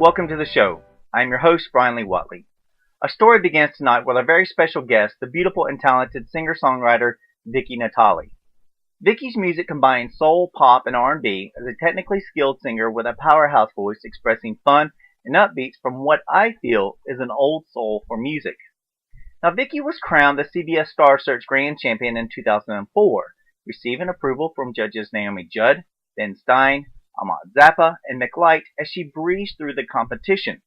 welcome to the show. I am your host, Bryan Lee Whatley. Our story begins tonight with our very special guest, the beautiful and talented singer-songwriter Vickie Natale. Vickie's music combines soul, pop, and R&B as a technically skilled singer with a powerhouse voice expressing fun and upbeats from what I feel is an old soul for music. Now, Vickie was crowned the CBS Star Search Grand Champion in 2004, receiving approval from judges Naomi Judd, Ben Stein, Ahmad Zappa, and McLight as she breezed through the competition.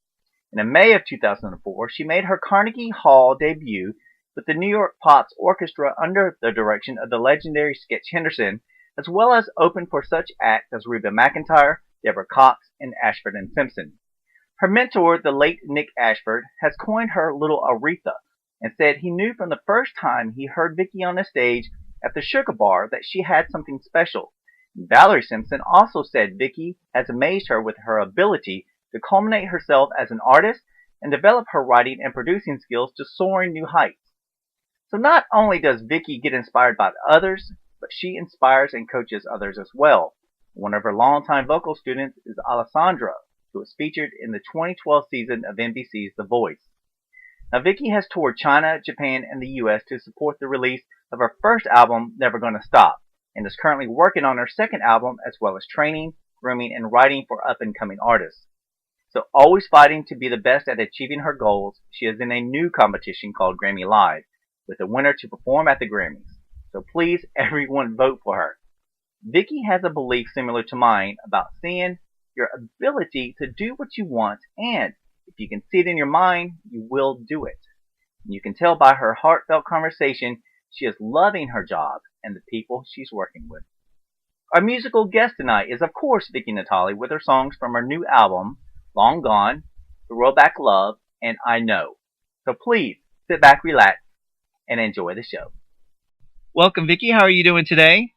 And in May of 2004, she made her Carnegie Hall debut with the New York Pops Orchestra under the direction of the legendary Sketch Henderson, as well as opened for such acts as Reba McEntire, Deborah Cox, and Ashford and Simpson. Her mentor, the late Nick Ashford, has coined her Little Aretha and said he knew from the first time he heard Vickie on the stage at the Sugar Bar that she had something special. Valerie Simpson also said Vickie has amazed her with her ability to culminate herself as an artist and develop her writing and producing skills to soaring new heights. So not only does Vickie get inspired by others, but she inspires and coaches others as well. One of her longtime vocal students is Alessandra, who was featured in the 2012 season of NBC's The Voice. Now, Vickie has toured China, Japan, and the U.S. to support the release of her first album, Never Gonna Stop, and is currently working on her second album as well as training, grooming, and writing for up-and-coming artists. So always fighting to be the best at achieving her goals, she is in a new competition called Grammy Live, with a winner to perform at the Grammys. So please, everyone, vote for her. Vickie has a belief similar to mine about seeing your ability to do what you want, and if you can see it in your mind, you will do it. And you can tell by her heartfelt conversation she is loving her job and the people she's working with. Our musical guest tonight is, of course, Vickie Natale with her songs from her new album, Long Gone, Throwback Love, and I Know. So please, sit back, relax, and enjoy the show. Welcome, Vickie. How are you doing today?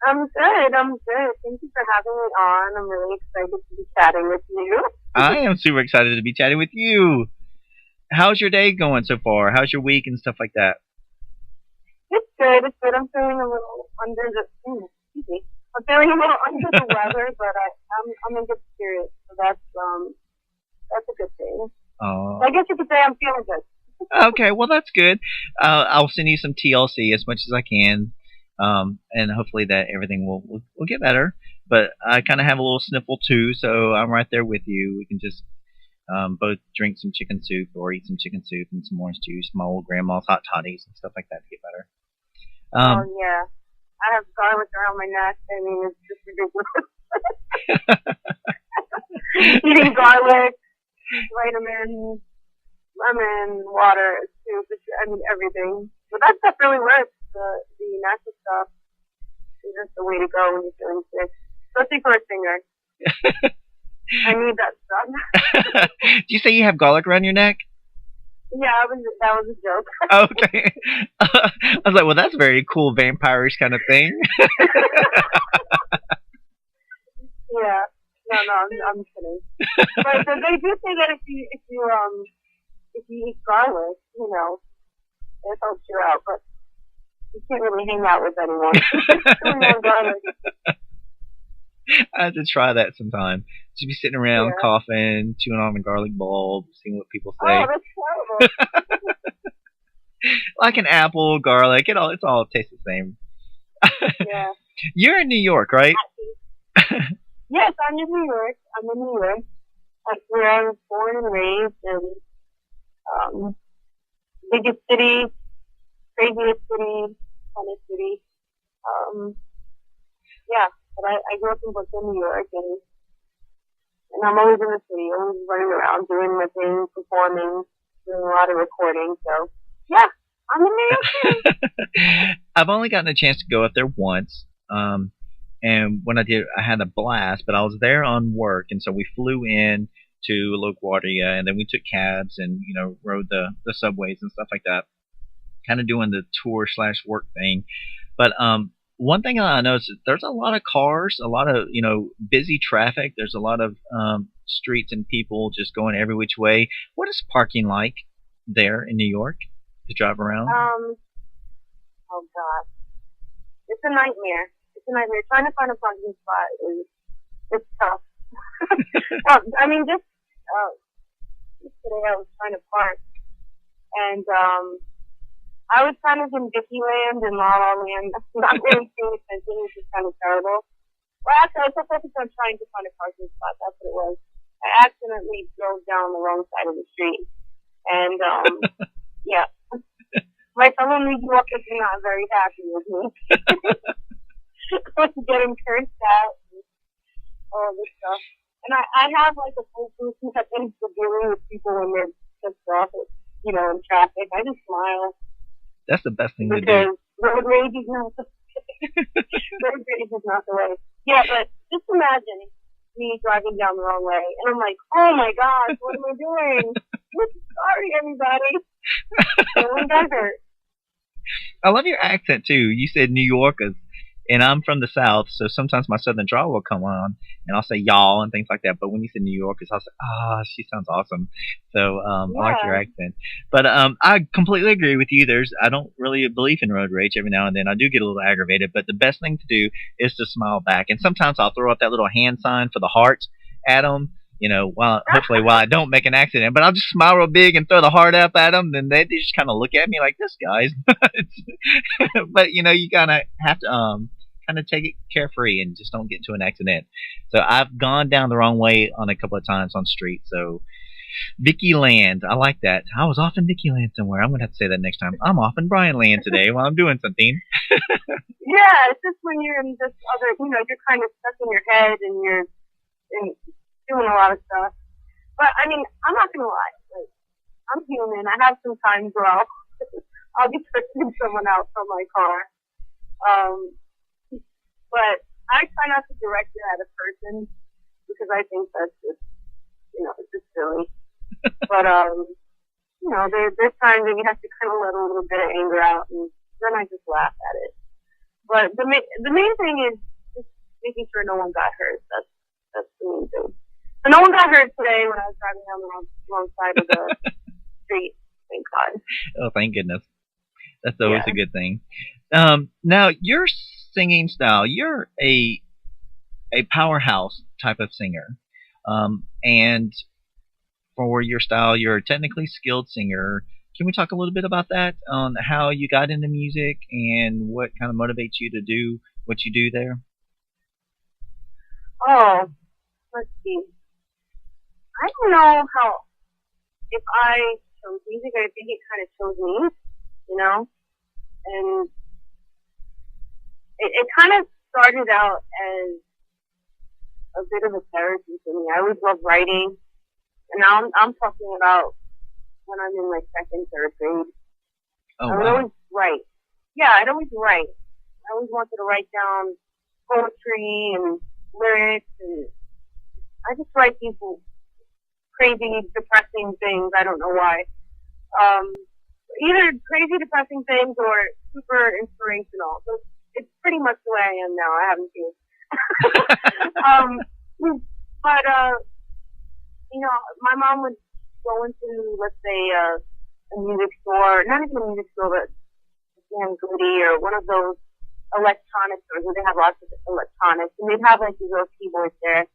I'm good. Thank you for having me on. I'm really excited to be chatting with you. I am super excited to be chatting with you. How's your day going so far? How's your week and stuff like that? It's good. I'm feeling a little under the I'm feeling a little under the weather, but I'm in good spirits, so that's a good thing. Oh. I guess you could say I'm feeling good. Okay, well that's good. I'll send you some TLC as much as I can, and hopefully that everything will get better. But I kind of have a little sniffle too, so I'm right there with you. We can just both drink some chicken soup or eat some chicken soup and some orange juice, my old grandma's hot toddies and stuff like that to get better. Oh yeah, I have garlic around my neck. I mean, it's just ridiculous. Eating garlic, vitamins, lemon, water, soup, I mean everything. But that stuff really works. The natural stuff is just the way to go when you're feeling sick, especially for a singer. I need that stuff. Do you say you have garlic around your neck? Yeah, that was a joke. Okay. I was like, well, that's a very cool vampire-ish kind of thing. Yeah. No, I'm kidding. But they do say that if you eat garlic, it helps you out. But you can't really hang out with anyone. Garlic. I have to try that sometime. Just be sitting around coughing, chewing on a garlic bulb, seeing what people say. Oh, that's terrible. Like an apple, garlic, it's all tastes the same. Yeah. You're in New York, right? Yes, I'm in New York. That's where I was born and raised, and biggest city, craziest city, funnest city. Yeah. But I grew up in Brooklyn, New York, and I'm always in the city, always running around, doing my thing, performing, doing a lot of recording. So, yeah, I'm in New York City. I've only gotten a chance to go up there once, and when I did, I had a blast, but I was there on work, and so we flew in to LaGuardia, and then we took cabs and, rode the subways and stuff like that, kind of doing the tour/work thing. But one thing I noticed is there's a lot of cars, a lot of, busy traffic. There's a lot of streets and people just going every which way. What is parking like there in New York to drive around? Oh, God. It's a nightmare. Trying to find a parking spot is tough. Well, I mean, just today I was trying to park, and I was kind of in Vickie land and La La land, not really paying attention, which is kind of terrible. Well, actually, I was focused on trying to find a parking spot. That's what it was. I accidentally drove down the wrong side of the street, and yeah, my fellow New Yorkers are not very happy with me. I was getting cursed out and all this stuff. And I have like a full person that tends to dealing with people when they're pissed off, in traffic. I just smile. That's the best thing to do. Because road rage is not the road rage is not the way. Yeah, but just imagine me driving down the wrong way, and I'm like, oh my gosh, what am I doing? Sorry, everybody. No one got hurt. I love your accent too. You said New Yorkers, and I'm from the South, so sometimes my Southern drawl will come on, and I'll say y'all and things like that. But when you say New Yorkers, I'll say, she sounds awesome. So I like your accent. But I completely agree with you. I don't really believe in road rage. Every now and then I do get a little aggravated, but the best thing to do is to smile back. And sometimes I'll throw up that little hand sign for the heart at them. Hopefully while I don't make an accident, but I'll just smile real big and throw the heart up at them, and they just kind of look at me like, this guy's. But you kind of have to kind of take it carefree and just don't get into an accident. So I've gone down the wrong way on a couple of times on street. So Vickie Land, I like that. I was off in Vickie Land somewhere. I'm gonna have to say that next time. I'm off in Bryan Land today while I'm doing something. Yeah, it's just when you're in this other, you're kind of stuck in your head and you're doing a lot of stuff. But I mean, I'm not gonna lie. Like, I'm human. I have some times where I'll be pushing someone out from my car. But I try not to direct it at a person because I think that's just, it's just silly. But there's times that you have to kind of let a little bit of anger out, and then I just laugh at it. But the main thing is just making sure no one got hurt. That's the main thing. So no one got hurt today when I was driving down the wrong side of the street. Thank God. Oh, thank goodness. That's always a good thing. Now, your singing style, you're a powerhouse type of singer. And for your style, you're a technically skilled singer. Can we talk a little bit about that, on how you got into music and what kind of motivates you to do what you do there? Oh, let's see. I don't know if I chose music, I think it kind of chose me, and it kind of started out as a bit of a therapy for me. I always loved writing, and now I'm talking about when I'm in like second, third grade. Oh, I would always write. Yeah, I'd always write. I always wanted to write down poetry and lyrics, and I just write these crazy, depressing things. I don't know why. Either crazy, depressing things or super inspirational. So it's pretty much the way I am now. I haven't changed. But my mom would go into, let's say, a music store, not even a music store, but Sam Goody or one of those electronic stores where they have lots of electronics, and they'd have like these little keyboards there.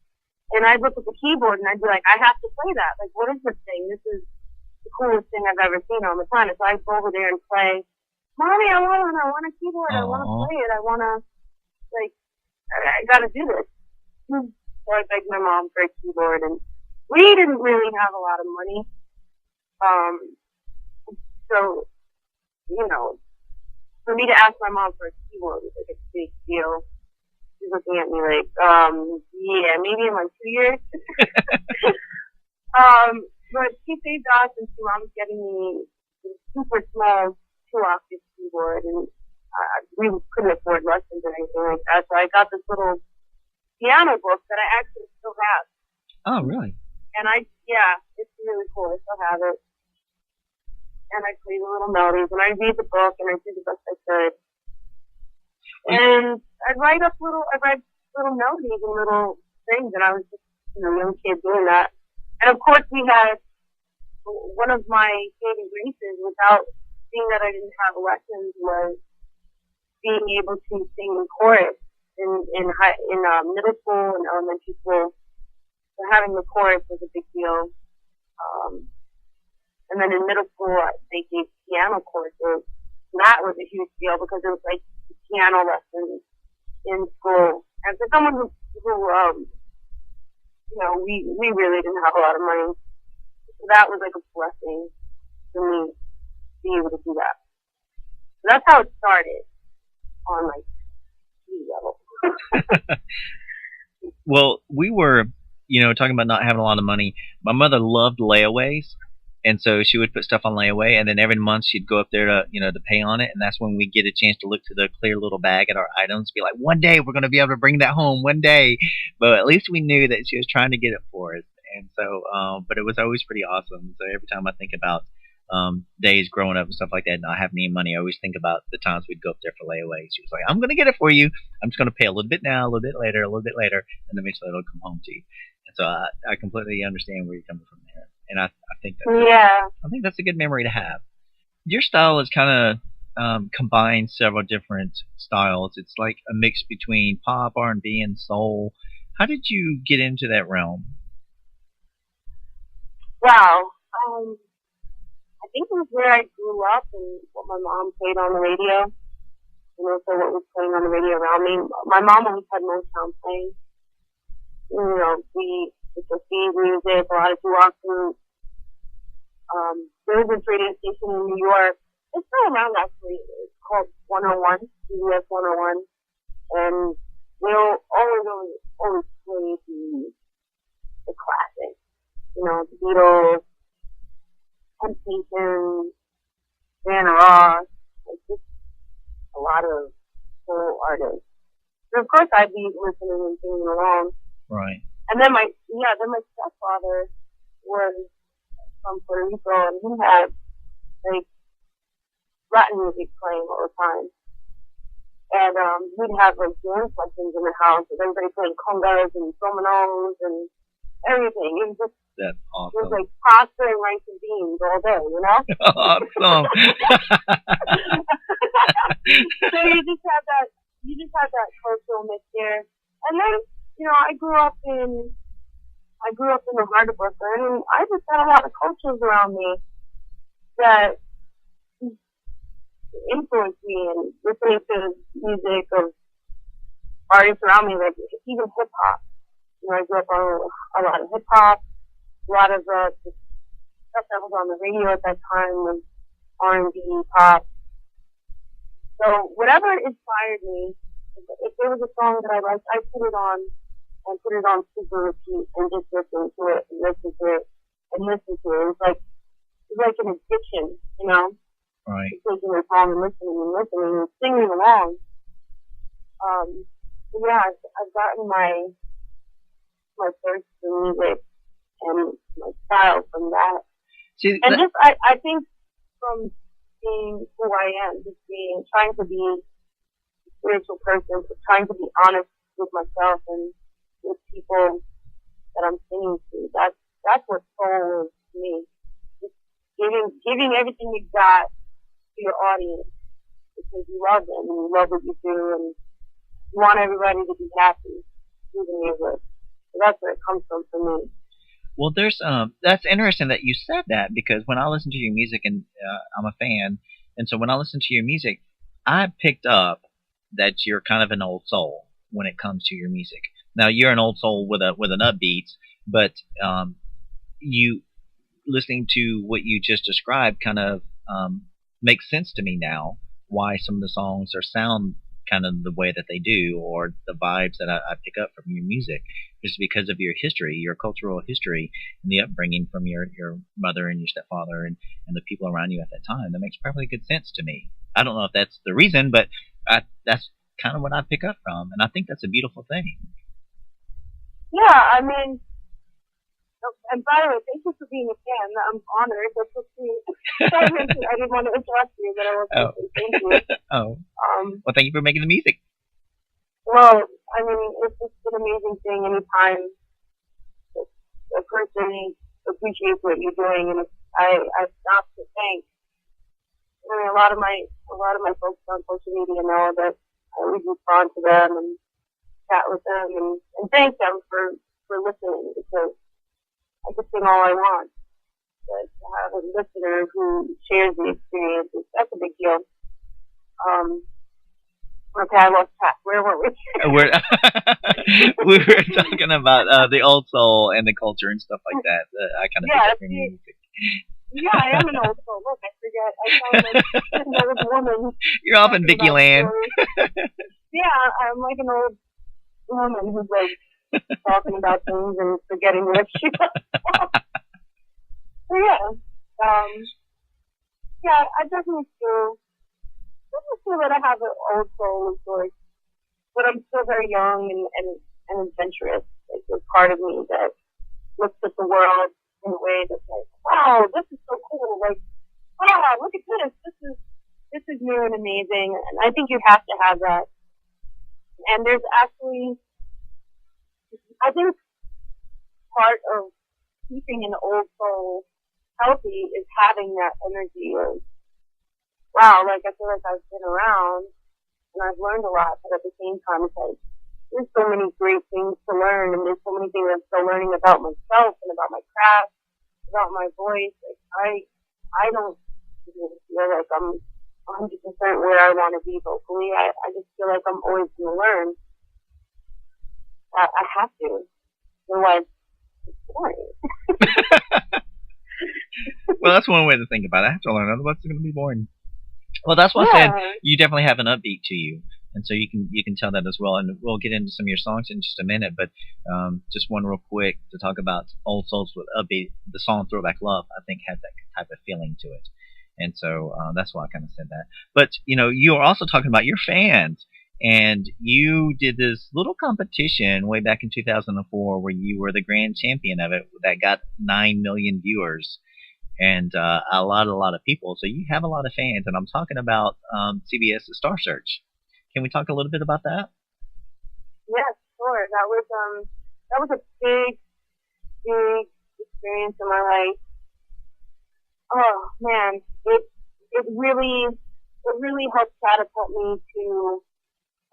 And I'd look at the keyboard and I'd be like, I have to play that. Like, what is this thing? This is the coolest thing I've ever seen on the planet. So I'd go over there and play. Mommy, I want a keyboard. I want to play it. I want to, I got to do this. So I begged my mom for a keyboard, and we didn't really have a lot of money. So, for me to ask my mom for a keyboard was like a big deal. She's looking at me like, maybe in like 2 years. But she saved us, and she was getting me a super small 2-octave keyboard, and we couldn't afford lessons or anything like that. So I got this little piano book that I actually still have. Oh, really? And it's really cool. I still have it. And I play the little melodies, and I read the book, and I do the best I could. And I'd write little melodies and little things, and I was just, a young kid doing that. And of course, we had one of my saving graces, without being that I didn't have lessons, was being able to sing in chorus in middle school and elementary school. So having the chorus was a big deal. And then in middle school, they gave piano courses. And that was a huge deal because it was like piano lessons in school. And for someone who you know, we really didn't have a lot of money. So that was like a blessing for me to be able to do that. So that's how it started on like G level. Well, we were, talking about not having a lot of money. My mother loved layaways. And so she would put stuff on layaway, and then every month she'd go up there to, to pay on it. And that's when we get a chance to look to the clear little bag at our items, be like, one day we're going to be able to bring that home, one day. But at least we knew that she was trying to get it for us. And so, but it was always pretty awesome. So every time I think about days growing up and stuff like that, not having any money, I always think about the times we'd go up there for layaway. She was like, I'm going to get it for you. I'm just going to pay a little bit now, a little bit later, and eventually it'll come home to you. And so I completely understand where you're coming from there. And I think that's a good memory to have. Your style is kind of combines several different styles. It's like a mix between pop, R&B, and soul. How did you get into that realm? Wow. I think it was where I grew up and what my mom played on the radio. So what was playing on the radio around me. My mom always had Motown playing. It's a theme music, a lot of doo-wop groups. There was this radio station in New York. It's still around actually. It's called 101, CBS 101. And they'll always play the classics. The Beatles, Temptations, Diana Ross, like just a lot of soul artists. And of course I'd be listening and singing along. Right. And then my stepfather was from Puerto Rico, and he had like Latin music playing all the time. And we'd have like jam sessions in the house with everybody playing congas and dominos and everything. It was just that's awesome. It was like pasta and rice and beans all day, Awesome. So you just had that cultural mix here. And then, I grew up in the heart of Brooklyn, and I just had a lot of cultures around me that influenced me, and listening to music of artists around me, like even hip hop. I grew up on a lot of hip hop. A lot of the stuff that was on the radio at that time was R&B, pop. So whatever inspired me, if there was a song that I liked, I put it on and put it on super repeat and just listen to it and listen to it and listen to it. It was like an addiction, Right. Taking my time and listening and singing along. I've gotten my thirst for music and my style from that. I think from being who I am, just trying to be a spiritual person, trying to be honest with myself and with people that I'm singing to. That's what soul is to me. Just giving everything you got to your audience because you love them and you love what you do and you want everybody to be happy, even music. So that's where it comes from for me. Well, there's that's interesting that you said that, because when I listen to your music, and I'm a fan, and so when I listen to your music, I picked up that you're kind of an old soul when it comes to your music. Now you're an old soul with an upbeat, but you listening to what you just described kind of makes sense to me now. Why some of the songs sound kind of the way that they do, or the vibes that I pick up from your music, is because of your history, your cultural history, and the upbringing from your mother and your stepfather and the people around you at that time. That makes perfectly good sense to me. I don't know if that's the reason, but that's kind of what I pick up from, and I think that's a beautiful thing. Yeah, I mean, and by the way, thank you for being a fan. I'm honored. That's what I didn't want to interrupt you, but I was going to say thank you. Well, thank you for making the music. Well, I mean, it's just an amazing thing anytime a person appreciates what you're doing, and I stop to thank. I mean, a lot of my folks on social media know that I always respond to them and chat with them and thank them for for listening, because I could sing all I want, but to have a listener who shares the experience, that's a big deal. Okay, I lost track. Where were we? We were talking about the old soul and the culture and stuff like that. I kind of pick up your music. Yeah, I am an old soul. Look, I forget. I sound like an old woman. You're off in Vickie land. Yeah, I'm like an old woman who's like talking about things and forgetting what she was. So yeah, I definitely feel that I have an old soul of sorts, but I'm still very young and adventurous. Like, there's part of me that looks at the world in a way that's like, wow, this is so cool. Like, wow, look at this. This is new and amazing. And I think you have to have that. And there's actually, I think part of keeping an old soul healthy is having that energy of, wow, like, I feel like I've been around and I've learned a lot, but at the same time, it's like, there's so many great things to learn, and there's so many things I'm still learning about myself and about my craft, about my voice. Like, I don't feel like I'm 100% where I want to be vocally. I just feel like I'm always going to learn. I have to. Otherwise, it's boring. Well, that's one way to think about it. I have to learn, otherwise it's going to be boring. Well, that's why I said you definitely have an upbeat to you, and so you can tell that as well. And we'll get into some of your songs in just a minute, but just one real quick to talk about Old Souls with upbeat. The song "Throwback Love" I think has that type of feeling to it, and so that's why I kind of said that. But you are also talking about your fans, and you did this little competition way back in 2004 where you were the grand champion of it that got 9 million viewers. And a lot of people. So you have a lot of fans, and I'm talking about CBS's Star Search. Can we talk a little bit about that? Yes, sure. That was a big experience in my life. Oh man, it really helped catapult me to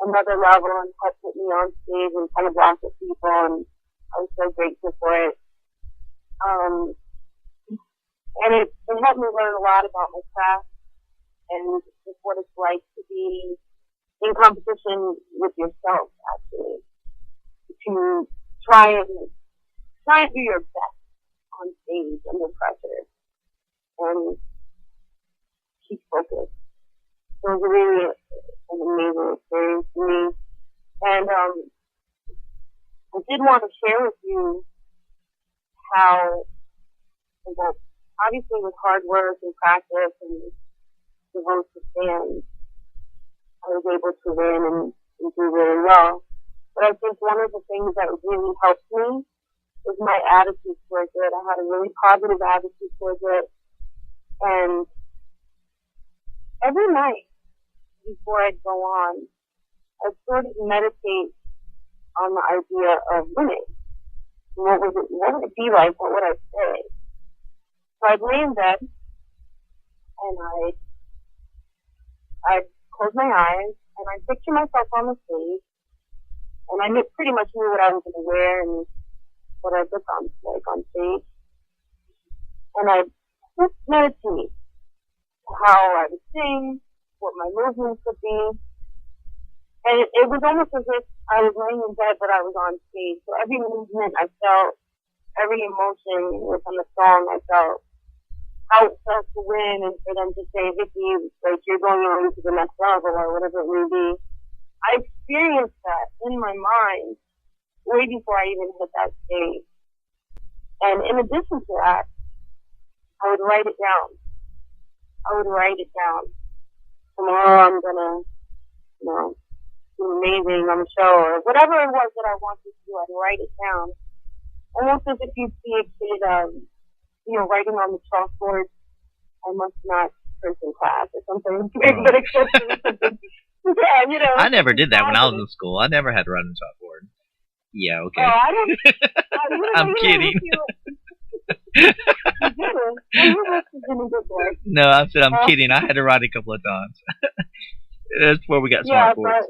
another level and helped put me on stage in front of lots of people, and I was so grateful for it. And it helped me learn a lot about my craft and just what it's like to be in competition with yourself, actually. To try and do your best on stage under pressure and keep focused. So it was really an amazing experience for me. And I did want to share with you how, obviously with hard work and practice and devote to fans, I was able to win and do really well. But I think one of the things that really helped me was my attitude towards it. I had a really positive attitude towards it. And every night before I'd go on, I'd sort of meditate on the idea of winning. What would it be like? What would I say? So I'd lay in bed, and I'd close my eyes, and I'd picture myself on the stage, and I pretty much knew what I was going to wear and what I'd look like on stage. And I'd just meditate how I would sing, what my movements would be. And it was almost as if I was laying in bed, but I was on stage. So every movement I felt, every emotion within the song I felt, how it felt to win, and for them to say, Vickie, like, you're going on to the next level, or whatever it may be. I experienced that in my mind way before I even hit that stage. And in addition to that, I would write it down. Tomorrow I'm gonna, do amazing on the show, or whatever it was that I wanted to do, I'd write it down. Almost as if you see a kid, writing on the chalkboard, I must not curse in class or something. Yeah, I never did that when I was in school. I never had to write on the chalkboard. Yeah, okay. Oh, I don't. I'm kidding. No, I said I'm kidding. I had to write a couple of times. That's before we got smartboards.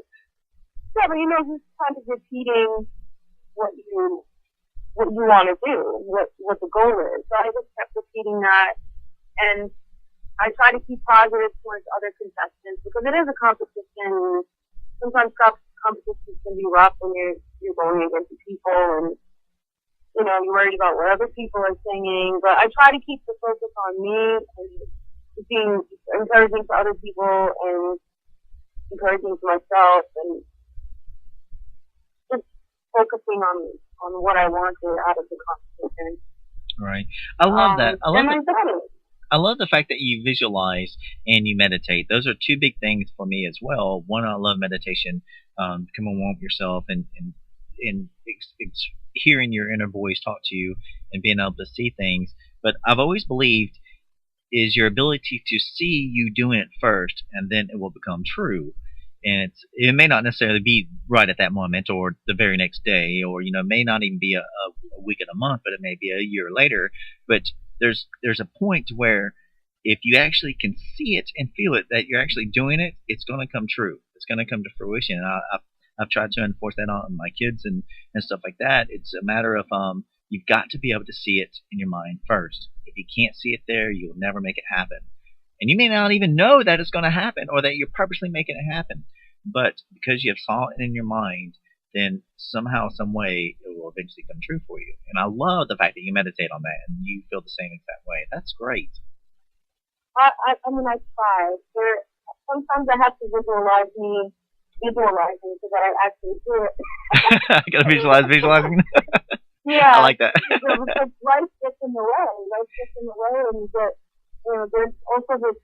But just kind of repeating what you what you want to do, what the goal is. So I just kept repeating that, and I try to keep positive towards other contestants because it is a competition. Sometimes competitions can be rough when you're going against people and, you know, you're worried about what other people are singing. But I try to keep the focus on me and being encouraging to other people and encouraging to myself and just focusing on what I wanted out of the competition. Right. I love that. I love the fact that you visualize and you meditate. Those are two big things for me as well. One, I love meditation, becoming one with yourself and hearing your inner voice talk to you and being able to see things. But I've always believed is your ability to see you doing it first, and then it will become true. And it may not necessarily be right at that moment or the very next day, or, you know, it may not even be a week and a month, but it may be a year later. But there's a point where if you actually can see it and feel it, that you're actually doing it, it's going to come true. It's going to come to fruition. I've tried to enforce that on my kids and stuff like that. It's a matter of you've got to be able to see it in your mind first. If you can't see it there, you'll never make it happen. And you may not even know that it's going to happen or that you're purposely making it happen. But because you have saw it in your mind, then somehow, some way, it will eventually come true for you. And I love the fact that you meditate on that and you feel the same exact way. That's great. I mean, I try. Sometimes I have to visualize me so that I actually do it. I got to visualizing. Yeah. I like that. Because life gets in the way. And there's also this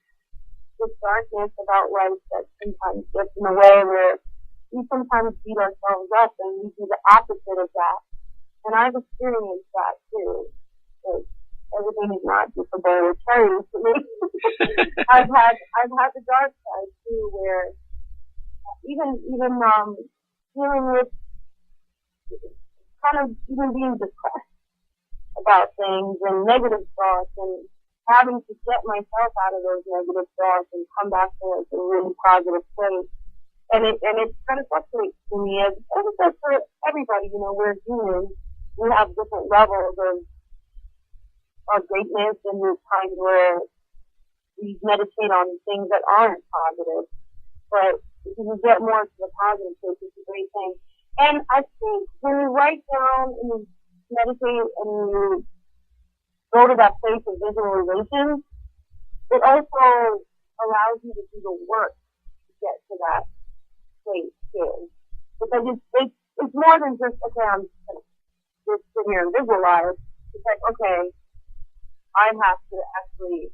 darkness about life that sometimes gets in the way where we sometimes beat ourselves up and we do the opposite of that. And I've experienced that too. Like, everything is not just a bowl of cherries for me. I've had the dark side too, where even dealing with kind of even being depressed about things and negative thoughts and having to get myself out of those negative thoughts and come back to like a really positive place. And it kind of fluctuates for me as it does for everybody. You know, we're humans. We have different levels of greatness, and there's times where we meditate on things that aren't positive. But if you get more to the positive place, it's a great thing. And I think when you write down and you meditate and you go to that place of visualization, it also allows you to do the work to get to that place too. Because it's more than just, okay, I'm just sit here and visualize. It's like, okay, I have to actually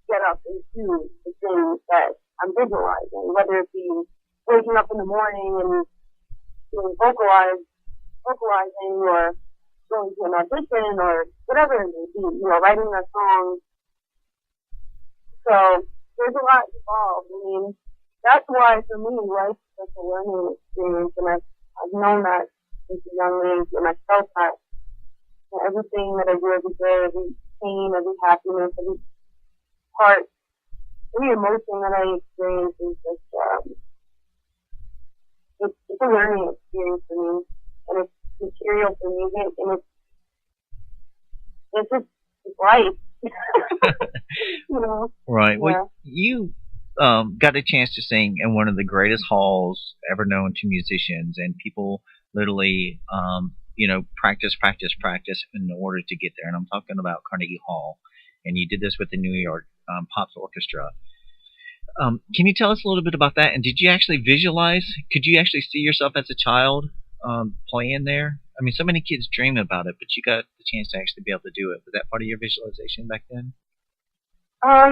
get up and do the things that I'm visualizing, whether it be waking up in the morning and vocalizing or going to an audition or whatever it may be, you know, writing a song. So there's a lot involved. I mean, that's why for me, life's such a learning experience, and I've known that since a young age, and I felt that everything that I do every day, every pain, every happiness, every part, every emotion that I experience is just, it's a learning experience for me, and it's material for music, and it's life. You know? Right. Yeah. Well, you got a chance to sing in one of the greatest halls ever known to musicians, and people literally, practice in order to get there. And I'm talking about Carnegie Hall, and you did this with the New York Pops Orchestra. Can you tell us a little bit about that? And did you actually visualize? Could you actually see yourself as a child playing there? I mean, so many kids dream about it, but you got the chance to actually be able to do it. Was that part of your visualization back then? I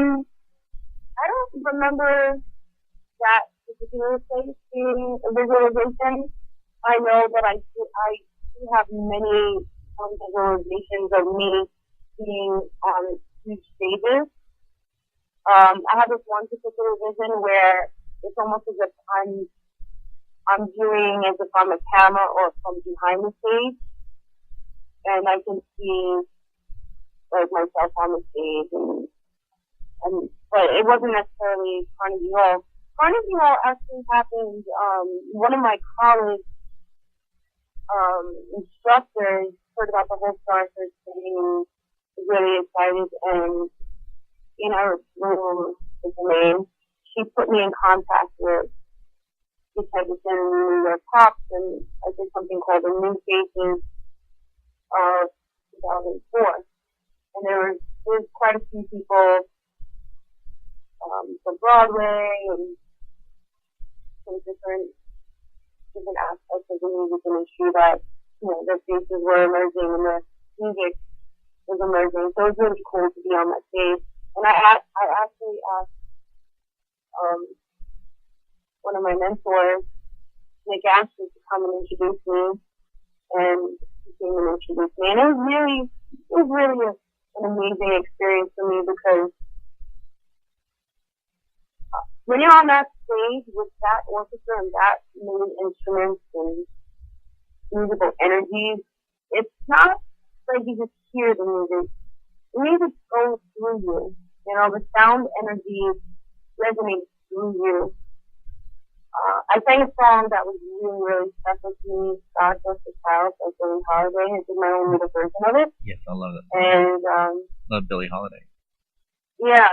don't remember that particular place being a visualization. I know that I do have many visualizations of me being on huge stages. I have this one particular vision where it's almost as if I'm viewing as if I'm a camera or from behind the stage, and I can see like myself on the stage, but it wasn't necessarily Carnegie Hall. Carnegie Hall actually happened. One of my college instructors heard about the whole Star Search thing and was really excited. And is the name. She put me in contact with Detective in New York Cops, and I did something called the New Faces of 2004. And there was quite a few people from Broadway and some different aspects of the music industry that, their faces were emerging and the music was emerging. So it was really cool to be on that stage. And I actually asked one of my mentors, Nick Ashley, to come and introduce me, and he came and introduced me. And it was really an amazing experience for me, because when you're on that stage with that orchestra and that many instruments and musical energies, it's not like you just hear the music. The music goes through you. The sound energy resonates through you. I sang a song that was really, really special to me, God Bless the Child by Billie Holiday. I did my own little version of it. Yes, I love it. And, love Billie Holiday. Yeah.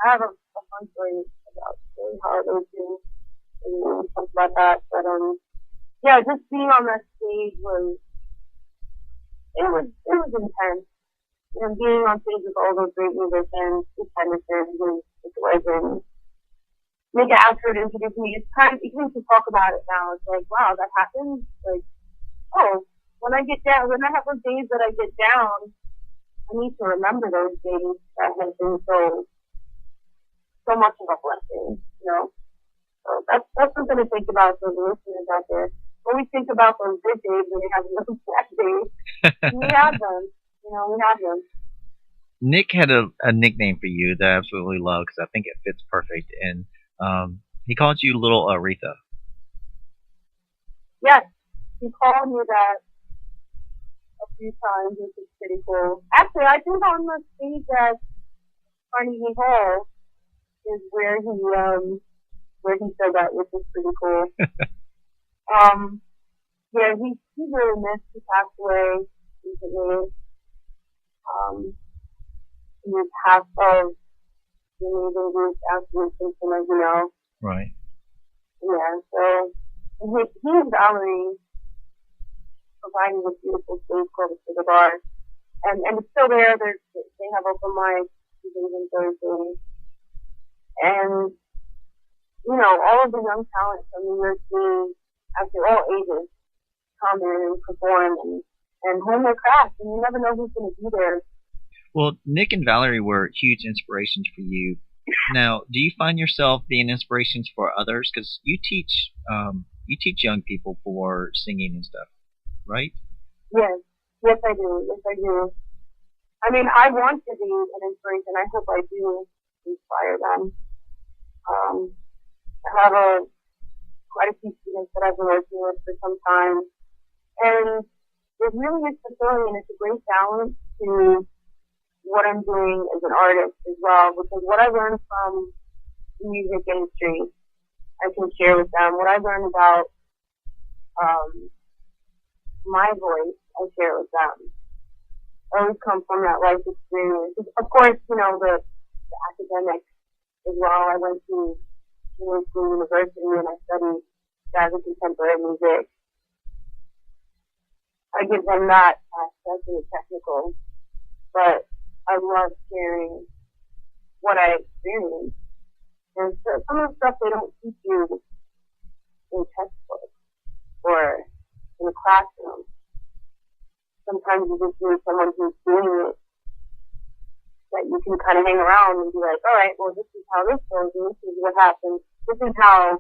I have a fun story about Billie Holiday too, and stuff about that. But just being on that stage was intense. Being on stage with all those great musicians, Steve Henderson, who's a legend, Nick Ashford introduced me. It's kind of, even to talk about it now, it's like, wow, that happened. Like, when I have those days that I get down, I need to remember those days that have been so much of a blessing, So that's something to think about for the listeners out there. When we think about those good days when we have those bad days, we have them. We have them. Nick had a nickname for you that I absolutely love, because I think it fits perfect. And he called you Little Aretha. Yes, he called me that a few times, which is pretty cool. Actually, I think on the stage at Carnegie Hall is where he said that, which is pretty cool. He's really missed. He passed away recently. He was half of the amazing group Absolute System, as you know. Right. Yeah, so he and Valerie providing this beautiful stage called the Sugar Bar. And it's still there. They have open mics Tuesdays and Thursdays. And, all of the young talent from New York City, actually all ages, come in and perform and hone their craft. And you never know who's going to be there. Well, Nick and Valerie were huge inspirations for you. Now, do you find yourself being inspirations for others? Because you teach young people for singing and stuff, right? Yes, I do. I mean, I want to be an inspiration. I hope I do inspire them. I have quite a few students that I've been working with for some time, and it really is fulfilling, and it's a great balance to what I'm doing as an artist as well, because what I learned from the music industry, I can share with them. What I learned about my voice, I share with them. I always come from that life experience. Of course, the academic as well. I went to university and I studied jazz and contemporary music. I give them that aspect of the technical, but I love sharing what I experienced. And so some of the stuff they don't teach you in textbooks or in a classroom. Sometimes you just need someone who's doing it that you can kind of hang around and be like, all right, well, this is how this goes, and this is what happens. This is how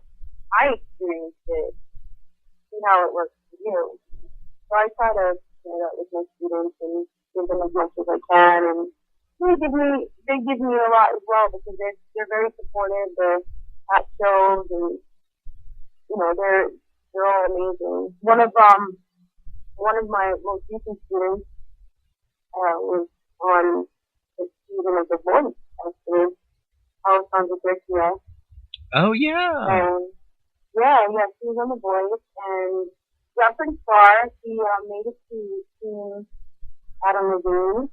I experienced it. This is how it works for you. So I try to share that with my students and give them as much as I can, and they give me a lot as well, because they're very supportive. They're at shows, and they're all amazing. One of my most recent students was on the season of The Voice, actually. Alessandra Oh, yeah. And, yeah, she was on The Voice, and Yeah, pretty far. He made it to Team Adam Levine,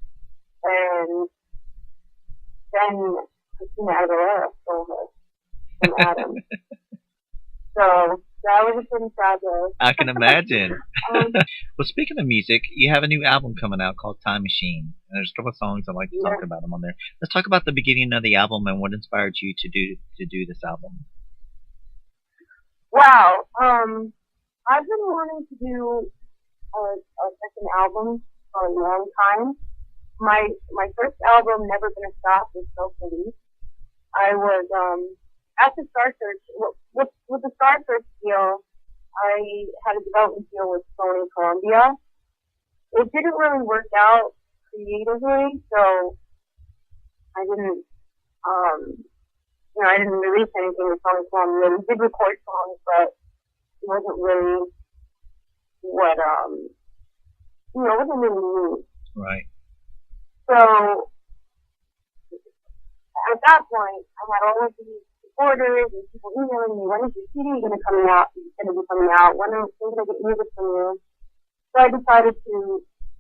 and then Christina Aguilera stole her from Adam. So that was a pretty sad day. I can imagine. Well, speaking of music, you have a new album coming out called Time Machine. And there's a couple of songs I'd like to talk about them on there. Let's talk about the beginning of the album and what inspired you to do this album. Wow. I've been wanting to do a second album for a long time. My first album, Never Gonna Stop, was self-released. I was at the Star Search with the Star Search deal. I had a development deal with Sony Columbia. It didn't really work out creatively, so I didn't I didn't release anything with Sony Columbia. We did record songs, but it wasn't really what it wasn't really me. Right. So at that point, I had all of these supporters and people emailing me, when is your CD going to be coming out? When am I going to get music from you? So I decided to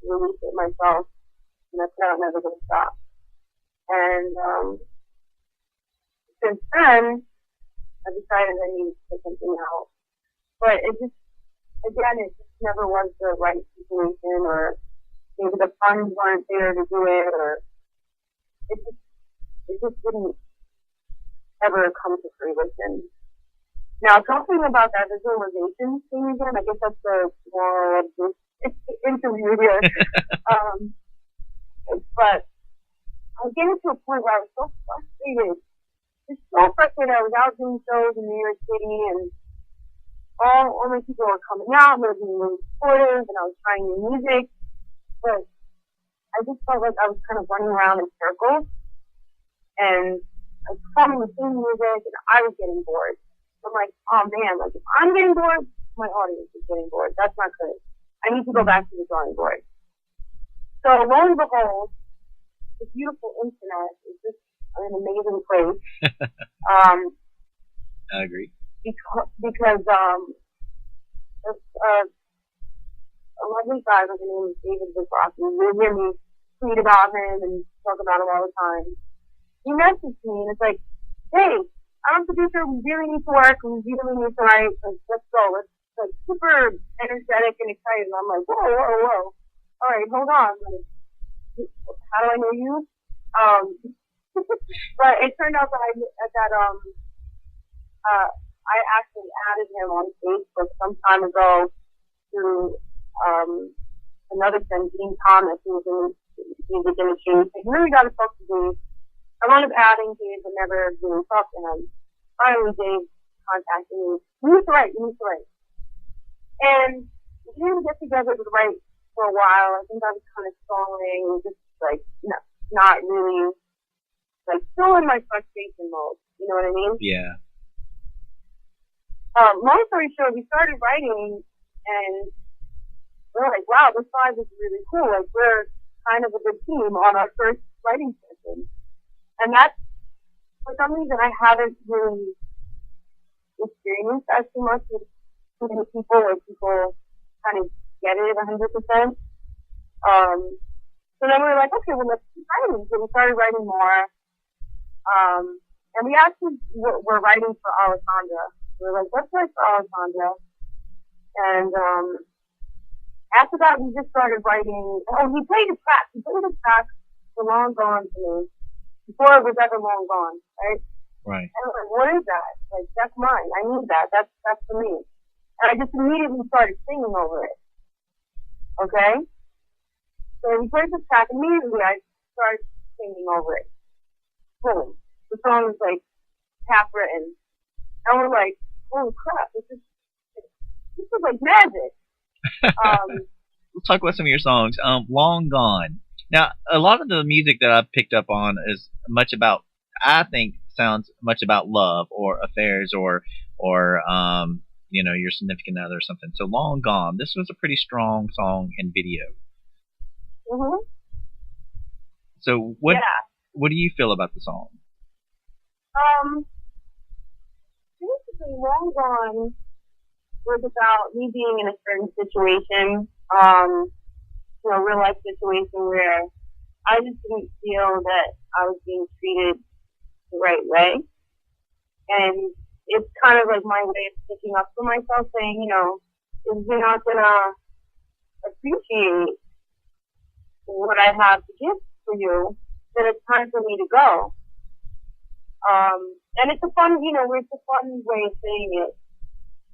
release it myself, and that's now Never Gonna Stop. And since then, I decided I needed to put something out. But it just never was the right situation, or maybe the funds weren't there to do it, or it just didn't ever come to fruition. Now, talking about that visualization thing again, I guess that's the moral of this interview here. But I was getting to a point where I was so frustrated. I was out doing shows in New York City, and all my people were coming out, and they were being really supportive, and I was trying new music, but I just felt like I was kind of running around in circles, and I was performing the same music, and I was getting bored. So I'm like, oh man, like if I'm getting bored, my audience is getting bored. That's not good. I need to go back to the drawing board. So lo and behold, the beautiful internet is just an amazing place. I agree. Because a lovely guy by the name of David Vickie. You hear me tweet about him and talk about him all the time. He messaged me and it's like, hey, I'm a producer, we really need to work, we really need to write, like, let's go. Let's like super energetic and excited. And I'm like, whoa. All right, hold on. Like, how do I know you? But it turned out that I actually added him on Facebook some time ago through another friend, Dean Thomas, who was in the music industry. He said, you really got to talk to Dave. I wound up adding Dave, but never really talked to him. Finally, Dave contacted me. You need to write. And we didn't get together to write for a while. I think I was kind of stalling, just like not really, like still in my frustration mode. You know what I mean? Yeah. Long story short, we started writing, and we're like, wow, this vibe is really cool. Like, we're kind of a good team on our first writing session. And that's, for some reason, I haven't really experienced that too much with too many people, where people kind of get it 100%. So then we were like, okay, well, let's keep writing. So we started writing more. And we actually were writing for Alessandra. We were like, let's write for Alessandra. And after that, we just started writing. Oh, he played a track. He played a track for Long Gone to me before it was ever long gone, right? Right. And I was like, what is that? Like, that's mine. I need that. That's for me. And I just immediately started singing over it. Okay? So he played the track. Immediately, I started singing over it. Boom. The song is like half written. And we're like, holy crap, this is like magic. Let's talk about some of your songs. Long Gone. Now, a lot of the music that I've picked up on is much about, I think, sounds much about love or affairs or your significant other or something. So Long Gone. This was a pretty strong song and video. Mhm. So what do you feel about the song? Basically, Long Gone was about me being in a certain situation, real life situation where I just didn't feel that I was being treated the right way. And it's kind of like my way of sticking up for myself, saying, if you're not gonna appreciate what I have to give for you, then it's time for me to go. And it's a fun, it's a fun way of saying it,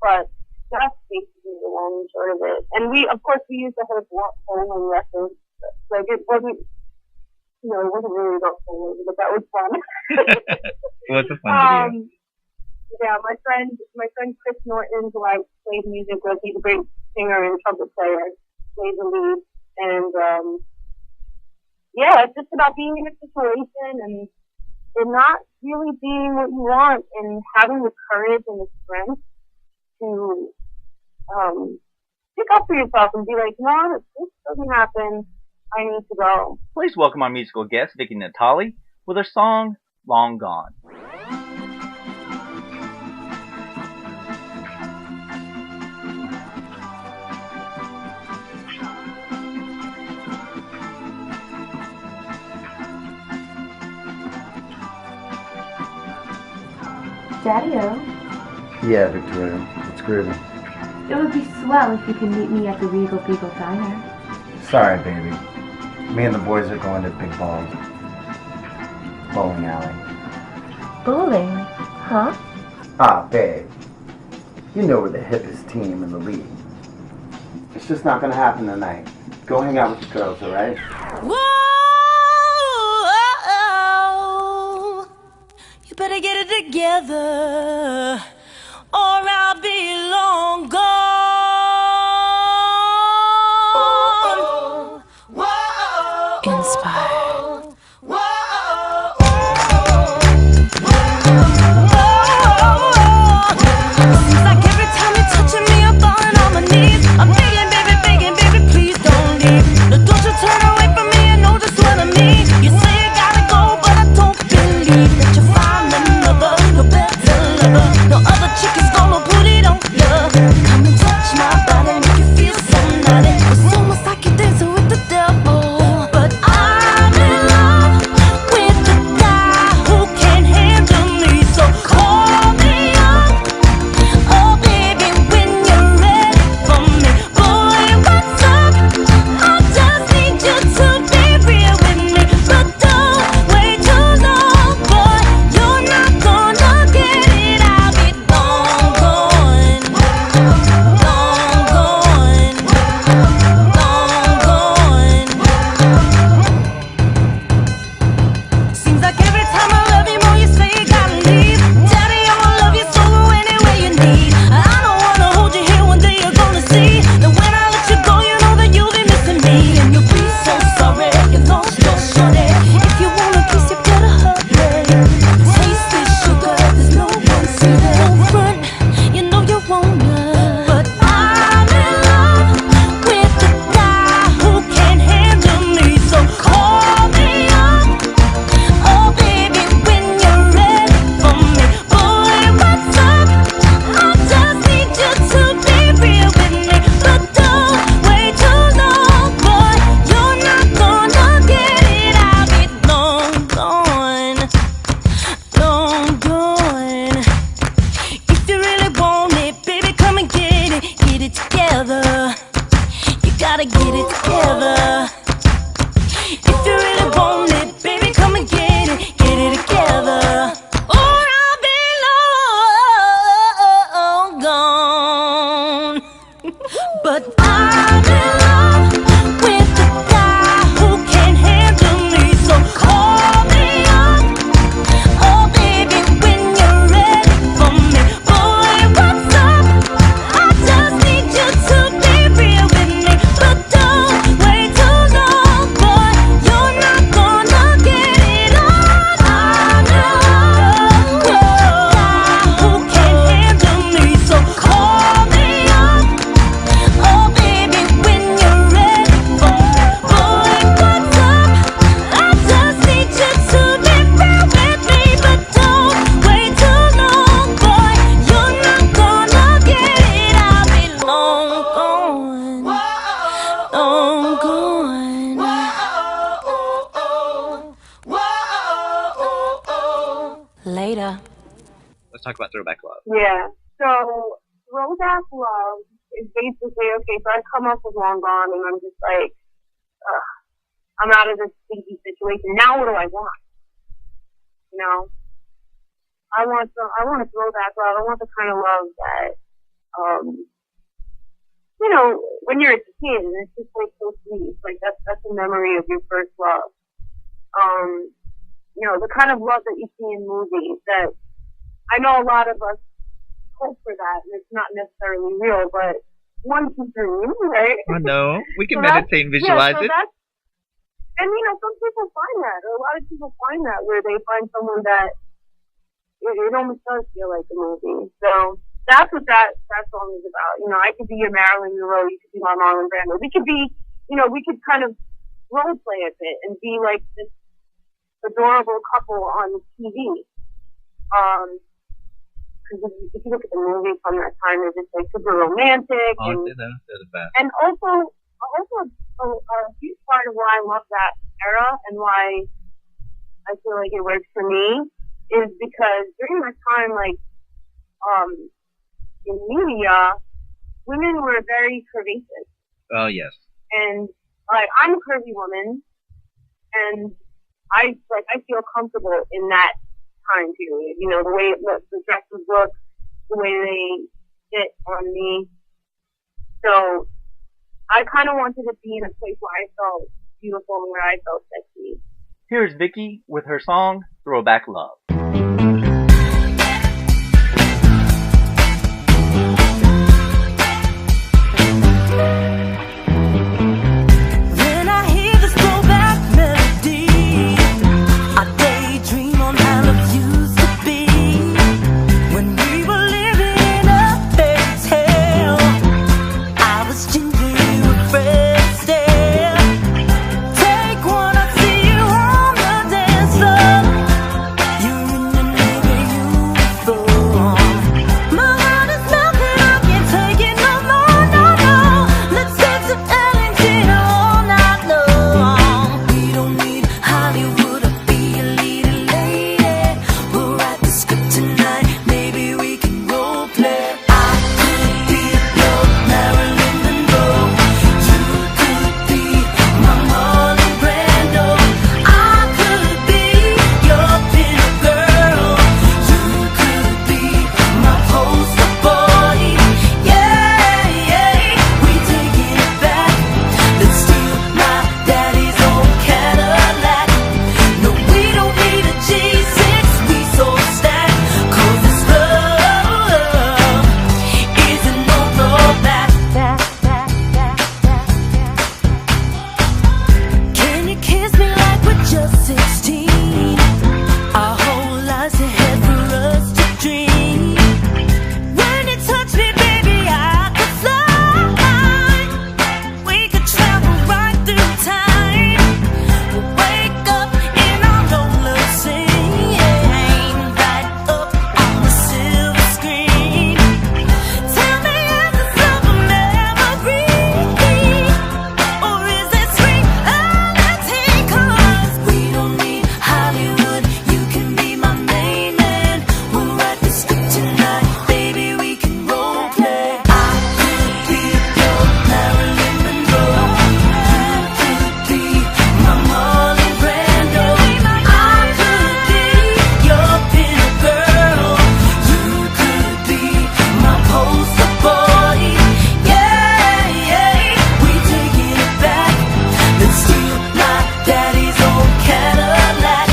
but that's basically the long and short of it. And we used the whole bowling reference. Like, it wasn't really about bowling, but that was fun. What's a fun video? Yeah, my friend Chris Norton, who I played music with, he's a great singer and trumpet player, plays the lead. And, it's just about being in a situation and not really being what you want and having the courage and the strength to stick up for yourself and be like, no, if this doesn't happen, I need to go. Please welcome our musical guest, Vickie Natale, with her song, Long Gone. Daddy-o? Yeah, Victoria. It's groovy. It would be swell if you could meet me at the Regal Beagle Diner. Sorry, baby. Me and the boys are going to Big Ball Bowling Alley. Bowling? Huh? Ah, babe. You know we're the hippest team in the league. It's just not gonna happen tonight. Go hang out with the girls, alright? Whoa! You better get it together, or I'll be long gone. Inspired. Seems like every time you're touching me, I'm falling on my knees. I'm begging, baby, please don't leave. No, don't you turn away from me, I know just what I mean. You say you gotta go, but I don't believe that you'll find another, no better lover, no other. Later. Let's talk about Throwback Love. Yeah. So Throwback Love is basically, okay, so I come up with Long Gone and I'm just like, I'm out of this stinky situation. Now what do I want? You know? I want a throwback love. I want the kind of love that, you know, when you're a kid and it's just like so sweet. Like that's a memory of your first love. You know, the kind of love that you see in movies that I know a lot of us hope for that and it's not necessarily real, but one can dream, right? I know. We can So meditate and visualize it. And you know, some people find that, or a lot of people find that where they find someone that it almost does feel like a movie. So that's what that song is about. You know, I could be your Marilyn Monroe, you could be my Marlon Brando. We could be, you know, we could kind of role play a bit and be like this adorable couple on TV. Because if you look at the movies from that time, they're just like super romantic. Oh, they're the best. And also a huge part of why I love that era and why I feel like it works for me is because during that time, like, in media, women were very pervasive. Oh, yes. And, like, I'm a curvy woman, and I feel comfortable in that time period. You know, the way the dresses look, the way they sit on me. So, I kind of wanted to be in a place where I felt beautiful and where I felt sexy. Here's Vickie with her song, Throwback Love. When I hear this throwback melody, I daydream on how love used to be. When we were living in a fairy tale, I was ginger, you were Fred Astaire. Take one, I see you on the dance floor. You're in the navy uniform. My heart is melting, I can't take it no more, no. Let's take some LNG all night long. We don't need Hollywood to be a leading lady. We'll write the script tonight, maybe we can role play. I could be your Marilyn Monroe. You could be my Marlon Brando. I could be your pin girl. You could be my poster boy. Yeah, we taking it back. Let's steal my daddy's old Cadillac. No, we don't need a G6, we so stacked. 'Cause this love isn't no throwback. Can you kiss me like we're just 16? Our whole lives ahead for us to dream. When you touch me, baby, I could fly. We could travel right through time. We'll wake up in our roller scene, right up on the silver screen. Tell me, is this love a memory, or is it sweet reality? 'Cause we don't need Hollywood, you can be my main man. We'll write the script tonight, baby, we can role play. I could be your Marilyn Monroe. You could be my Marlon Brando. I could be your pin girl. You could be my poster boy. Yeah, we taking it back. Let's steal my daddy's old Cadillac.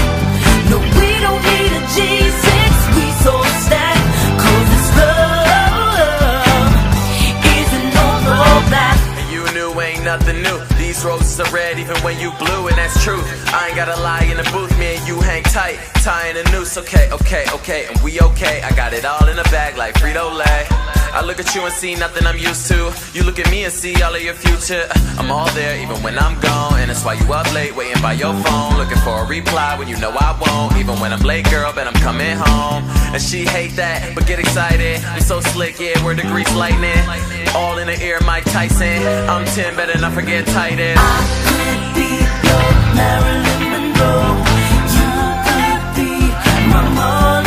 No, we don't need a G6, we so stacked. 'Cause this love isn't no throwback. You knew ain't nothing new. These roses are red even when you blue, and that's true. I ain't gotta lie in the booth, me and you hang tight, tying a noose. Okay, and we okay. I got it all in the bag like Frito-Lay. I look at you and see nothing I'm used to. You look at me and see all of your future. I'm all there even when I'm gone, and that's why you up late waiting by your phone, looking for a reply when you know I won't. Even when I'm late, girl, but I'm coming home. And she hate that, but get excited. I'm so slick, yeah, we're the grease lightning. All in the ear, Mike Tyson. I'm 10, better not forget Titan. I could be your Marilyn Monroe. You could be my Marlon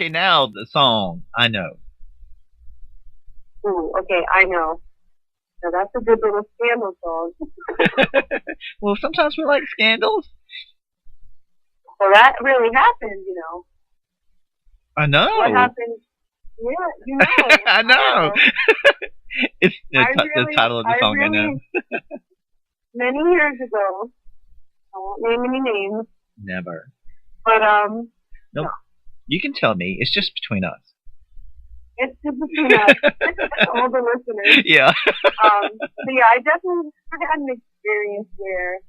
Okay, now the song. I know. Ooh, okay, I know. So that's a good little scandal song. Well, sometimes we like scandals. Well, that really happened, you know. I know. What happened? Yeah, you know. I know. It's the really, title of the song. I know. Many years ago, I won't name any names. Never. But Nope. no. You can tell me. It's just between us. It's just between us, all the listeners. Yeah. So yeah, I definitely had an experience where,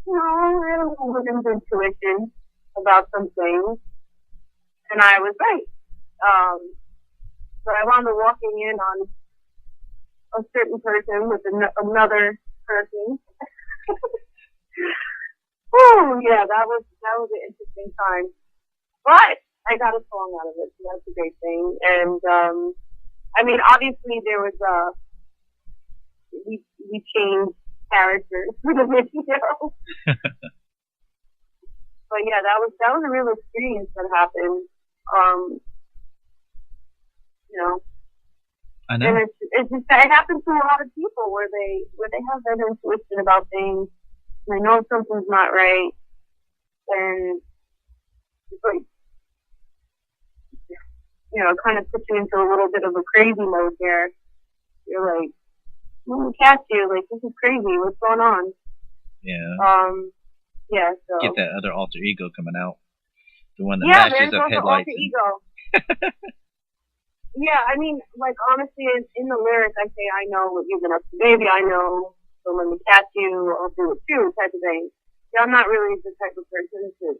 you know, I had a woman's intuition about some things, and I was right. So I wound up walking in on a certain person with another person. Oh yeah, that was an interesting time, but I got a song out of it, so that's a great thing. And I mean, obviously there was we changed characters for the video, but yeah, that was a real experience that happened. You know. I know. And it's just that it happens to a lot of people where they have that intuition about things, and they know something's not right, and it's like, you know, kind of puts you into a little bit of a crazy mode there. You're like, let me catch you, like, this is crazy, what's going on? Yeah. Yeah, so. Get that other alter ego coming out. The one that yeah, matches up headlights. Alter ego. Yeah, I mean, like, honestly, in the lyric, I say, I know what you've been up to, baby, I know, so let me catch you, I'll do it too, type of thing. Yeah, I'm not really the type of person to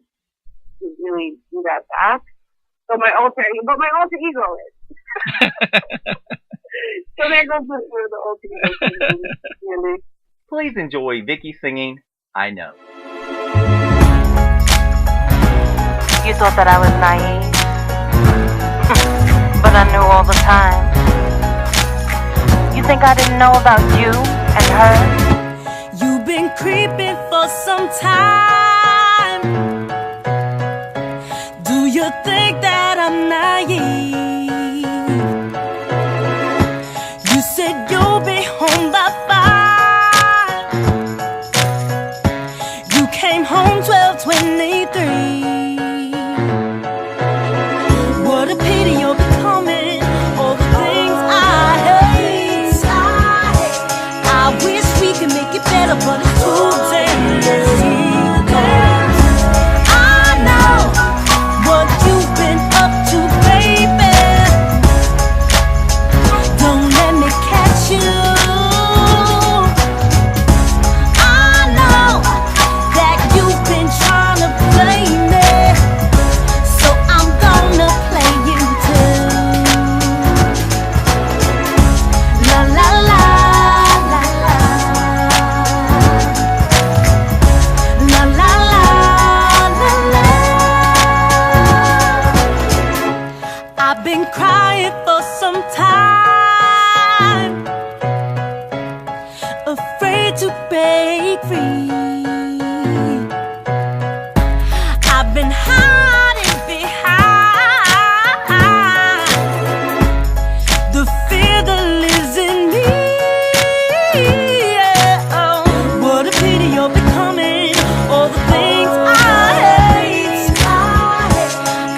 really do that back. So my alter ego is. So there goes where the alter ego is. Please enjoy Vickie singing I Know. You thought that I was naive, but I knew all the time. You think I didn't know about you and her? You've been creeping for some time. Do you think that I'm naive? You said you'll be home by 5. You came home 12:23. What a pity you're becoming all the things I hate. I wish we could make it better, but it's too damn late. I know what you've been up to, baby. Don't let me catch you. I know that you've been trying to play me, so I'm gonna play you too. La la la la la. La la la la la. I've been crying for some time, afraid to break free. I've been hiding behind the fear that lives in me. Yeah. Oh, what a pity you're becoming all the things I hate.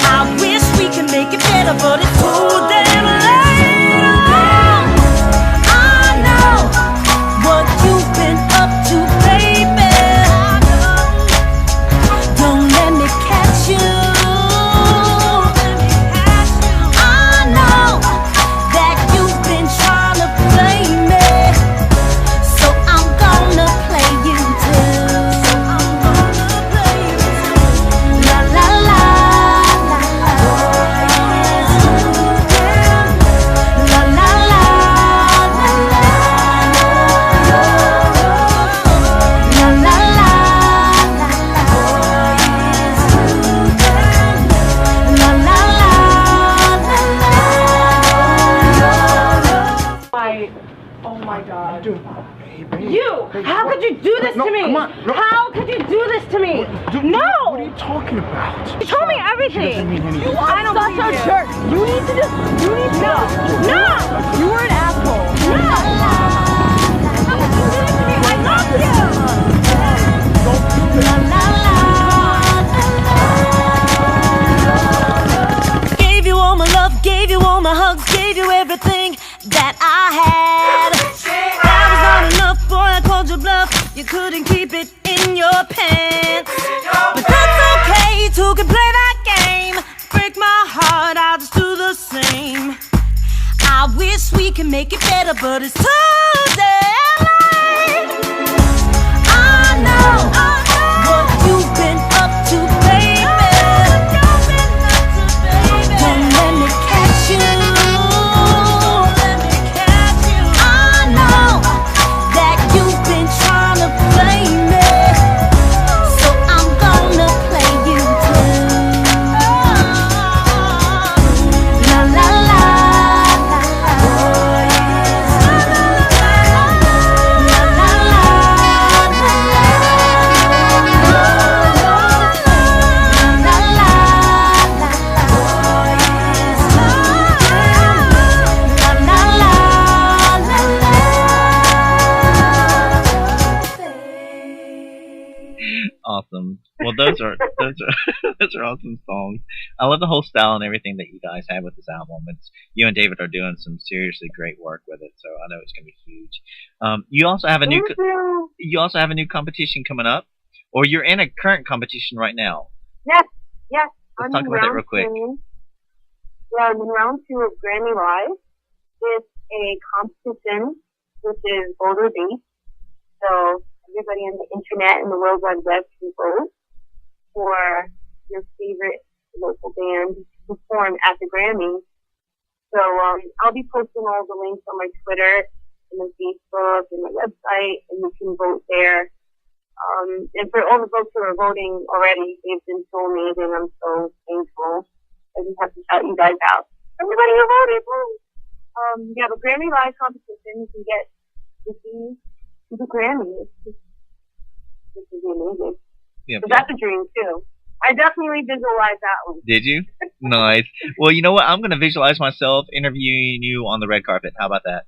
I wish we could make it better, but it's too damn late. I know what you've been up to, baby. Don't let me catch you. I know that you've been trying to play me, so I'm gonna play you too. La la la la la. La la la la la. La la la la la. La la Oh my God. You! How could you do this to me? Come on. No. How could you do this to me? What No! are you talking talking about? You told me everything. She doesn't mean anything. You are such a jerk. You need to No! You were an asshole. No! I love you! Gave you all my love, gave you all my hugs, gave you everything that I had. That was not enough, boy, I called your bluff. You couldn't keep it in your pants. But that's okay, two can play that game. Break my heart, I'll just do the same. I wish we could make it better, but it's too damn late. I know what you've been up to, baby. Don't let me catch you. I know that you've been trying to play me, so I'm gonna play you too. La la la la Awesome. Well, those are those are awesome songs. I love the whole style and everything that you guys have with this album. It's you and David are doing some seriously great work with it, so I know it's going to be huge. You also have a new competition coming up, or you're in a current competition right now. Yes. Let's talk about that real quick. Yeah, I'm in round 2 of Grammy Live. It's a competition which is voter based. So everybody on the internet and the World Wide Web can vote for your favorite local band to perform at the Grammys. So I'll be posting all the links on my Twitter and my Facebook and my website, and you can vote there. And for all the folks who are voting already, they've been so amazing. I'm so thankful. I just have to shout you guys out. Everybody who voted, you have a Grammy Live competition. You can get to see the Grammys. This is amazing. Yep, So that's a dream too. I definitely visualized that one. Did you? Nice. Well, you know what? I'm going to visualize myself interviewing you on the red carpet. How about that?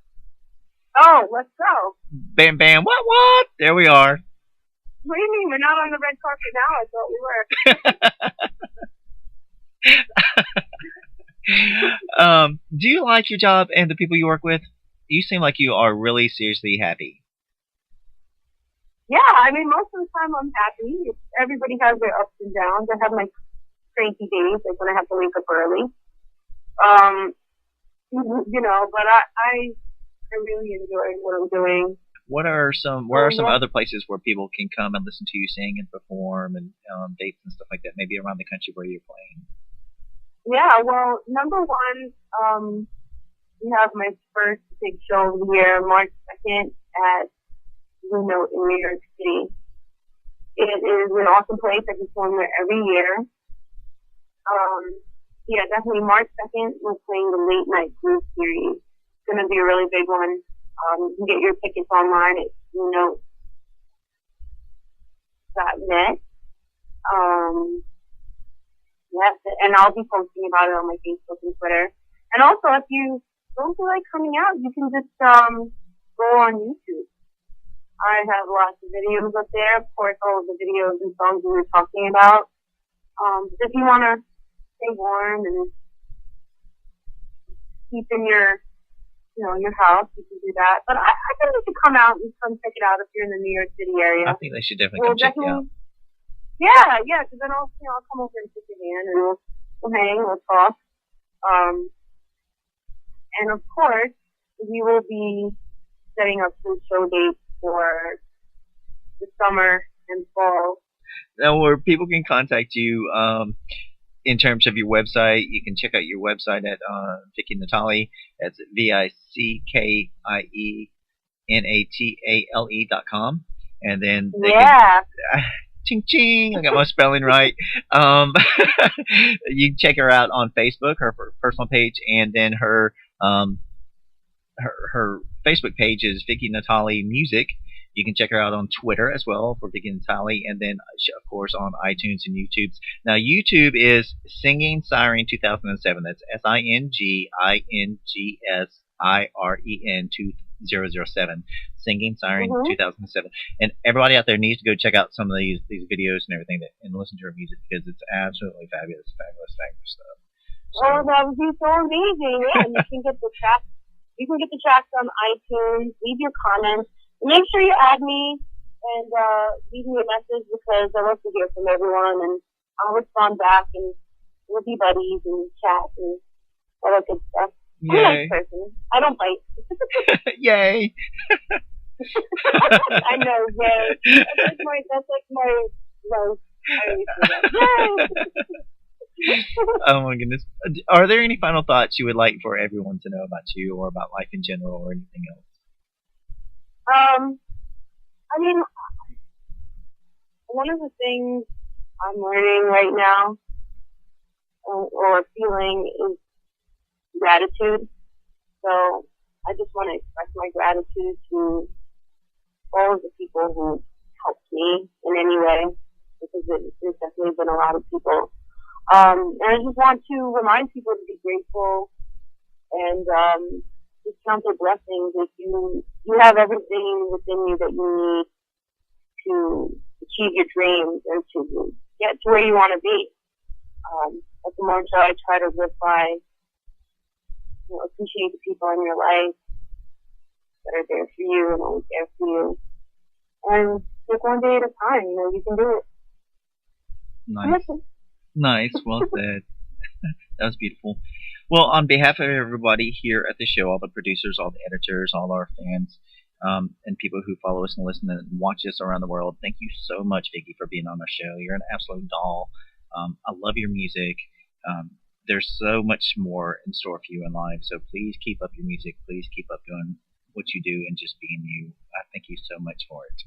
Oh, let's go. Bam, bam, what? There we are. What do you mean? We're not on the red carpet now. I thought we were. Do you like your job and the people you work with? You seem like you are really seriously happy. Yeah, I mean, most of the time I'm happy. Everybody has their ups and downs. I have my cranky days, like when I have to wake up early. But I really enjoy what I'm doing. Where are some other places where people can come and listen to you sing and perform and dates and stuff like that, maybe around the country where you're playing? Yeah, well, number one, we have my first big show of the year, March 2nd at Blue Note in New York City. It is an awesome place. I perform there every year. Yeah, definitely March 2nd, we're playing the Late Night Groove Series. It's going to be a really big one. You can get your tickets online at bluenote.net. Yes, and I'll be posting about it on my Facebook and Twitter. And also, if you don't feel like coming out, you can just go on YouTube. I have lots of videos up there. Of course, all of the videos and songs we were talking about. If you want to stay warm and keep in your house, you can do that. But I think you should come out and come check it out if you're in the New York City area. I think they should definitely come check you out. Yeah, because then I'll come over and sit your hand and we'll hang, we'll talk. And of course, we will be setting up some show dates for the summer and fall. Now, where people can contact you in terms of your website, you can check out your website at Vickie Natale. That's VICKIENATALE.com. And then they can, ching ching, I got my spelling right. You can check her out on Facebook, her personal page, and then her Facebook page is Vickie Natale Music, You can check her out on Twitter as well for Vickie Natale, and then of course on iTunes and YouTube. Now YouTube is Singing Siren 2007. That's SINGINGSIREN 2007. Singing Siren 2007. And everybody out there needs to go check out some of these videos and everything and listen to her music because it's absolutely fabulous stuff. So, oh, that would be so amazing! Yeah, you can get the track. You can get the tracks on iTunes. Leave your comments. Make sure you add me and leave me a message because I love to hear from everyone, and I'll respond back, and we'll be buddies and chat and all that good stuff. I'm a nice person. I don't bite. Yay! I know, yay. That's like my love. Yay! Oh my goodness. Are there any final thoughts you would like for everyone to know about you or about life in general or anything else? I mean, one of the things I'm learning right now or feeling is gratitude. So I just want to express my gratitude to all of the people who helped me in any way because there's definitely been a lot of people. And I just want to remind people to be grateful and just count their blessings. If you have everything within you that you need to achieve your dreams and to get to where you want to be. At the mantra I try to live by, appreciate the people in your life that are there for you and always there for you. And take one day at a time, you can do it. Nice. Nice, well said. That was beautiful. Well, on behalf of everybody here at the show, all the producers, all the editors, all our fans, and people who follow us and listen and watch us around the world, thank you so much, Vickie, for being on our show. You're an absolute doll. I love your music. There's so much more in store for you in life, so please keep up your music. Please keep up doing what you do and just being you. I thank you so much for it.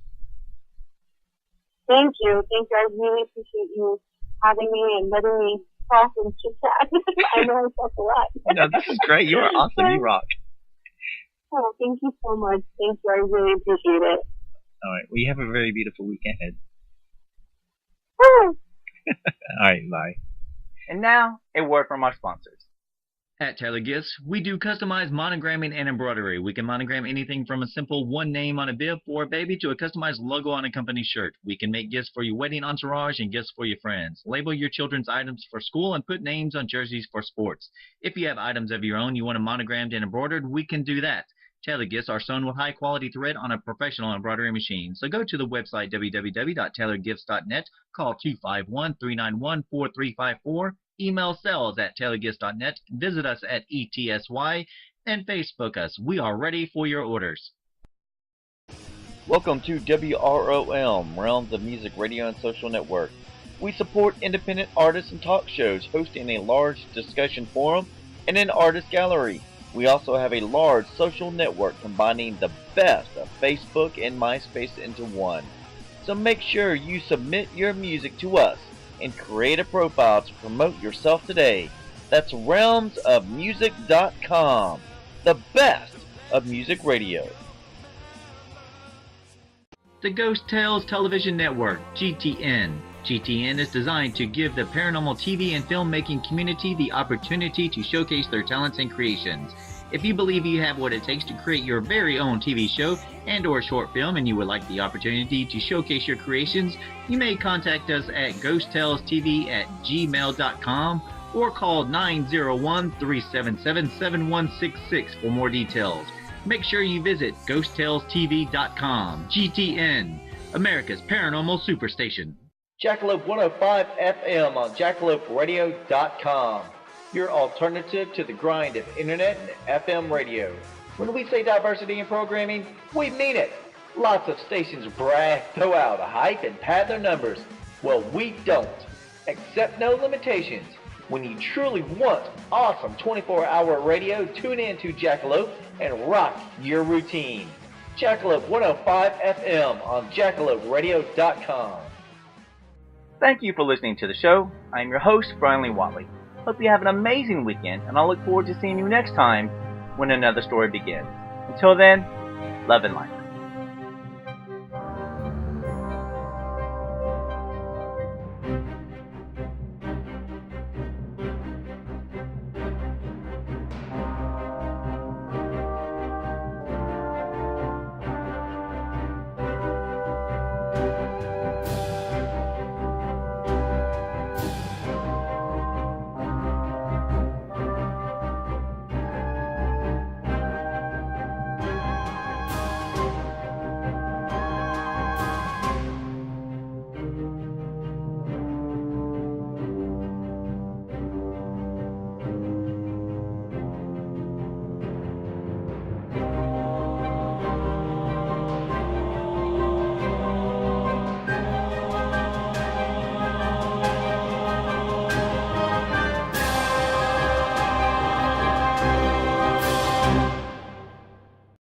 Thank you. Thank you. I really appreciate you having me and letting me talk and chit-chat. I know I talk a lot. No, this is great. You are awesome. You rock. Oh, thank you so much. Thank you. I really appreciate it. All right. Well, you have a very beautiful week ahead. Woo! All right. Bye. And now, a word from our sponsors. At Taylor Gifts, we do customized monogramming and embroidery. We can monogram anything from a simple one name on a bib for a baby to a customized logo on a company shirt. We can make gifts for your wedding entourage and gifts for your friends. Label your children's items for school and put names on jerseys for sports. If you have items of your own you want them monogrammed and embroidered, we can do that. Tailor Gifts are sewn with high-quality thread on a professional embroidery machine. So go to the website www.tailorgifts.net, call 251-391-4354, email sales@tailorgifts.net, visit us at ETSY, and Facebook us. We are ready for your orders. Welcome to WROM, Realms of Music Radio and Social Network. We support independent artists and talk shows, hosting a large discussion forum and an artist gallery. We also have a large social network combining the best of Facebook and MySpace into one. So make sure you submit your music to us and create a profile to promote yourself today. That's realmsofmusic.com, the best of music radio. The Ghost Tales Television Network, GTN. GTN is designed to give the paranormal TV and filmmaking community the opportunity to showcase their talents and creations. If you believe you have what it takes to create your very own TV show and or short film and you would like the opportunity to showcase your creations, you may contact us at ghosttalestv@gmail.com or call 901-377-7166 for more details. Make sure you visit ghosttalestv.com. GTN, America's Paranormal Superstation. Jackalope 105 FM on jackaloperadio.com. Your alternative to the grind of internet and FM radio. When we say diversity in programming, we mean it. Lots of stations brag, throw out a hype, and pad their numbers. Well, we don't. Accept no limitations. When you truly want awesome 24-hour radio, tune in to Jackalope and rock your routine. Jackalope 105 FM on jackaloperadio.com. Thank you for listening to the show. I'm your host, Bryan Lee Whatley. Hope you have an amazing weekend, and I look forward to seeing you next time when another story begins. Until then, love and light.